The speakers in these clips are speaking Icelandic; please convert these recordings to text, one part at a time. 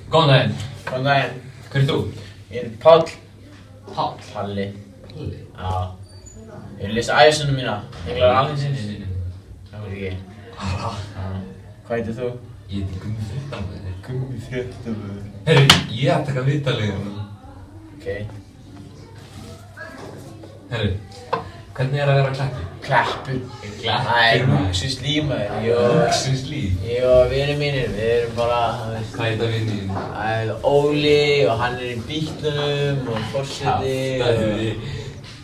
Góðan daginn. Góðan daginn. Hver þú? Ég Páll. Páll? Palli. Palli? Já. Ég vil lesa ævisöguna mína. Englar alheimsins. Það var ekki. Hvað heitir þú? Ég heiti Gummi Fréttamaður. Gummi Fréttamaður. Herru, ég að taka viðtalið hérna. Ok. Herru, hvernig er að vera Kleppi? Kleppur. Kleppur? Það er Luxus líf maður. Luxus líf? Ég og vinir mínir, við erum bara, Hvað heit það vinir þín? Það er Óli og hann er í Beatlunum og forseti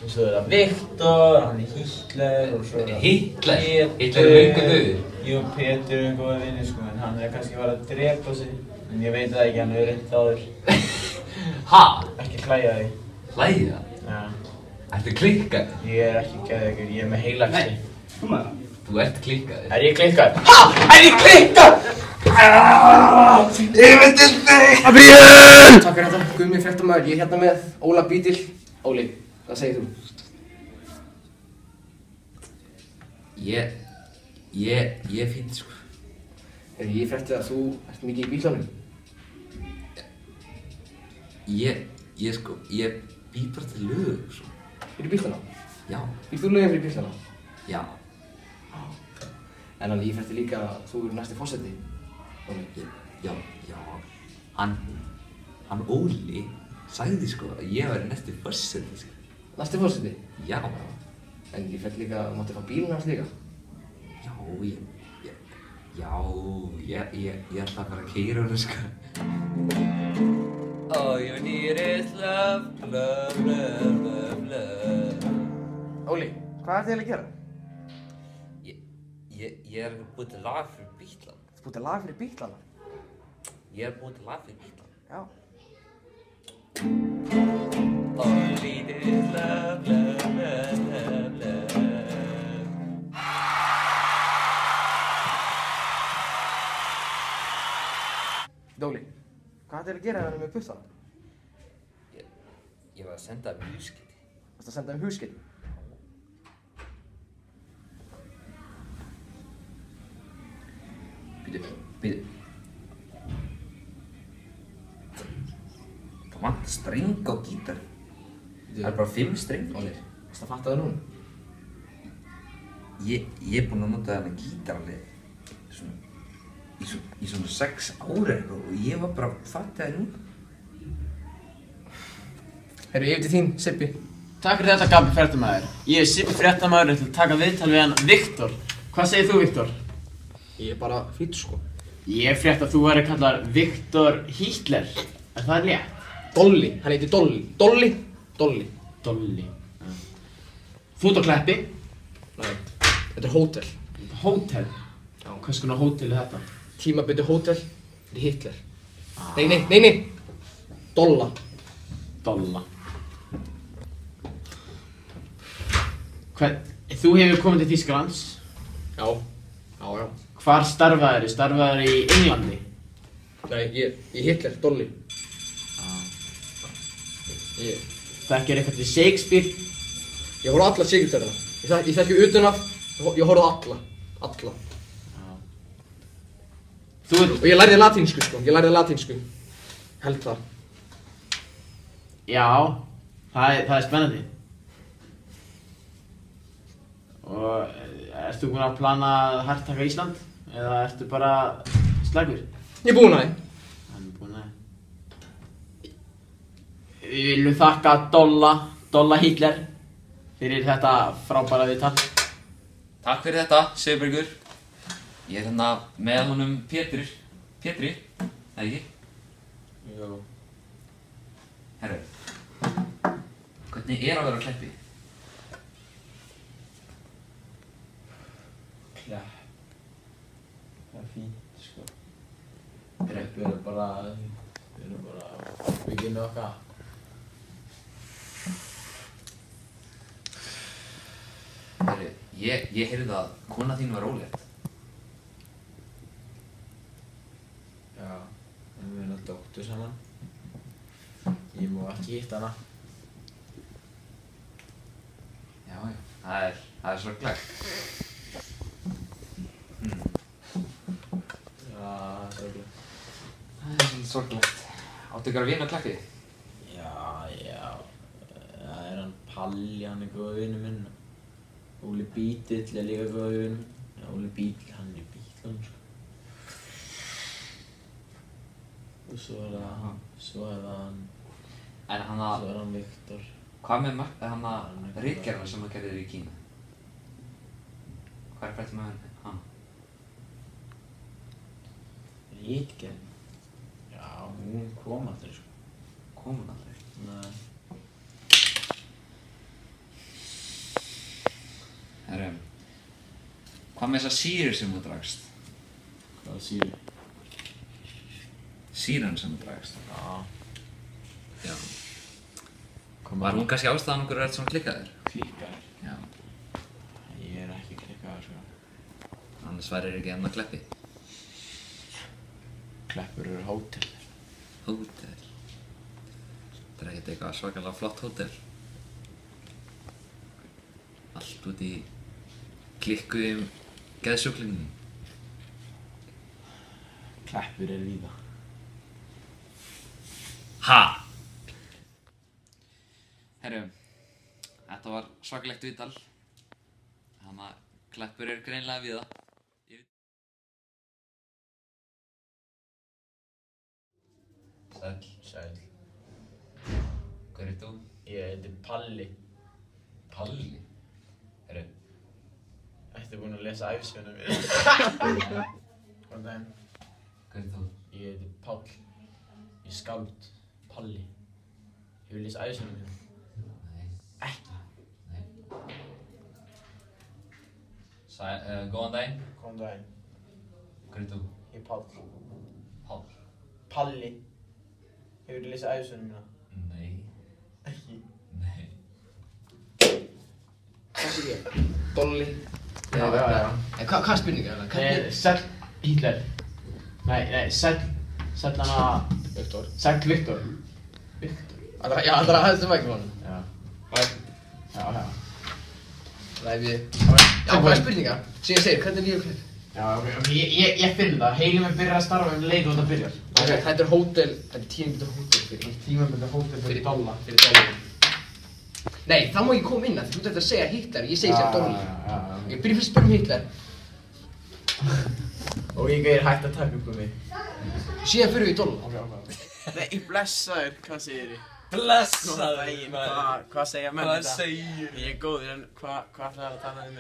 og svo er það Viktor, hann er Hitler og svo er það Hitler? Hitler er löngu dauður? Jú, Pétur er góður vinur sko, en hann er kannski bara að drepa sig. En ég veit það ekki, hann hefur reynt áður. Ha? Ekki hlæja þig. Hlæja? Já. Ertu klikkað? Ég er ekki geðveikur, ég er með heilaxi. Þú ert klikkaður. Er ég klikkað? HA?! Er ég klikkað?! Ég veit þetta! Fabian! Takk fyrir þetta, Gummi Fréttamaður. Ég er hérna með Óla Bítil. Óli, hvað segir þú? Ég er fínt sko. Ég frétti að þú ert mikið í bílunum. Ég bý bara til lög sko. Fyrir bíluna? Já. Býr þú lögin fyrir bíluna? Já. En ég frétti líka að þú eru næsti forseti. Óli. Já. Hann Óli sagði sko að ég væri næsti forseti sko. Næsti forseti? Já. En ég frétti líka að þú mátti fá bíluna hans líka. Ég ætla að fara að keyra hana sko. All you need is love, love, love, love, love. Óli, hvað ert þið að gera? Ég er búinn til lag fyrir Beatlana. Þú ert búinn til lag fyrir Beatlana? Ég er búinn til lag fyrir Beatlana. Já. All you need is love, love, love, love, love. Óli, hvað ert þið að gera hérna með bussana? Ég var að senda þeim húskeiti. Varstu að senda þeim húskeiti? Býtu. Það vantar streng á gítar. Það er bara 5 streng. Óli, varstu að fatta það núna? Ég er búinn að nota þennan gítar alveg í svona 6 ára eitthvað og ég var bara að fatta það núna. Herru, yfir til þín, Sibbi. Takk fyrir þetta, Gabbi Fréttamaður. Ég er Sibbi Fréttamaður og ætla að taka viðtal við hann Viktor. Hvað segir þú, Viktor? Ég er bara fýtt sko. Ég frétt að þú væri kallar Viktor Hitler. Er það rétt? Dolli, hann heitir Dolli. Dolli. Dolli. Þú ert á Kleppi? Nei, þetta er hótel. Hótel? Já. Hvers konar hótel er þetta? Tímabundið hótel fyrir Hitler. Nei. Dolla. Þú hefur komið til Þýskalands? Já. Hvar starfaðirðu? Starfaðirðu í Englandi? Nei, ég Hitler, Dolli. Þekkir eitthvað til Shakespeare? Ég horfði á alla Shakespeare-ina. Ég þekki utan af, ég horfði á alla. Og ég lærði latínsku sko, held það. Já, það er spennandi. Og ertu búinn að plana að hertaka Ísland? Eða ertu bara slagur? Ég er búinn að því. Hann er búinn að því. Við viljum þakka Dolla Hitler fyrir þetta frábæra viðtal. Takk fyrir þetta, Sigurbergur. Ég er hérna með honum Pétri, eða ekki? Jú. Herru, hvernig er að vera á Kleppi? Klepp. Það er fínt, sko. Við erum bara bygginu okkar. Herru, ég heyrði að kona þín var ólétt. Já, við erum dóttur saman. Ég má ekki hitta hana. Já, það er sorglegt. Já, það er sorglegt. Það er svolítið svolítið sorglegt. Áttu ykkur að vina á Kleppi? Já. Það er hann Palli, hann er góða vinur minn. Óli Bítill er líka góða vinur minn. Já, Óli Bítill, hann er í Bítlunum, sko. Og svo er það hann. Svo er hann Viktor. Hvað með hann ritgerðina sem hann gerði í Kína? Hvað er frægt með hann? Ritgerð? Já, hún kom aldrei, sko. Kom hún aldrei? Nei. Herru, hvað með þessa sýru sem þú drakst? Hvaða sýru? Sýran sem þú drakst? Já. Var hún kannski ástæðan okkur að vera svona klikkaður? Klikkaður? Já. Ég er ekki klikkaður, sko. Annars værir ekki enn að Kleppi. Kleppur eru hótel. Hótel. Þetta er ekkert eitthvað svakalega flott hótel. Allt út í klikkuðum geðsjúklingum. Kleppur eru víða. Ha! Herru, þetta var svakalegt viðtal. Þannig að Kleppur er greinilega við það. Sæll. Hver er þú? Ég heiti Palli. Palli? Herru. Ættu búinn að lesa ævisöguna mína? Góðan daginn. Hver er þú? Ég heiti Páll. Ég er skáld. Palli. Hefur lesið ævisöguna mína? Nei. Ekki? Nei. Góðan daginn. Góðan daginn. Hver er þú? Ég er Páll. Páll. Palli. Hefur lesið ævisöguna mína? Nei. Ekki? Nei. Hvað sé ég? Dolly? Já. Hvað er spurningin? Sæll Hitler. Nei, sæll hana... Viktor. Sæll Viktor. Allra hæðist um mækifónu? Já. Já. Já, hvað er spurninga? Sem ég segir, hvernig er lífið Kleppi? Já, ég finn það. Heilin minn byrjar að starfa leið og þetta byrjar. Ok, þetta er hótel, þetta er tímabundið hótel fyrir Tímabundið hótel fyrir Dolla. Fyrir Dolly. Nei, það má ekki koma inn að þú ert eftir að segja Hitler, ég segi sér Dolly. Ég byrja fyrst að spyrja Hitler. Og ég er hægt að taka upp um mig. Síðan fyrir við Dolly. Nei, blessaður, hvað segir þið? Blessaður, Hvað segja menn Hvað þetta? segir? Ég er góður, en hvað ætlaðu að tala um?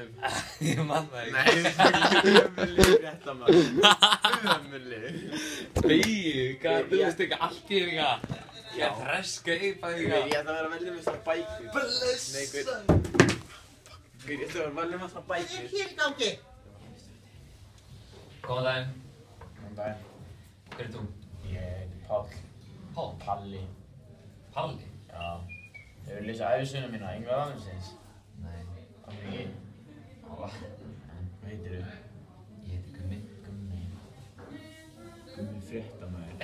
Ég man það ekki. Nei, ömurleg fréttamaður. Ömurleg. Hvað, þú veist ekki allt í eitthvað. Ég er freska í bæði Ég ætla að vera velum með svona bækur. Blessaður. Ég ætla að vera velum með svona bækur. Hér í gangi. Góðan daginn. Góðan daginn. Hver er þú? Ég heiti Páll. Páll? Palli. Palli? Já. Hefur lesið ævisöguna mína, Ingvar Aðalsteins? Nei. Af hverju ekki? Hvað Hvað heitir þú? Ég heiti Gummi. Gummi fréttamaður.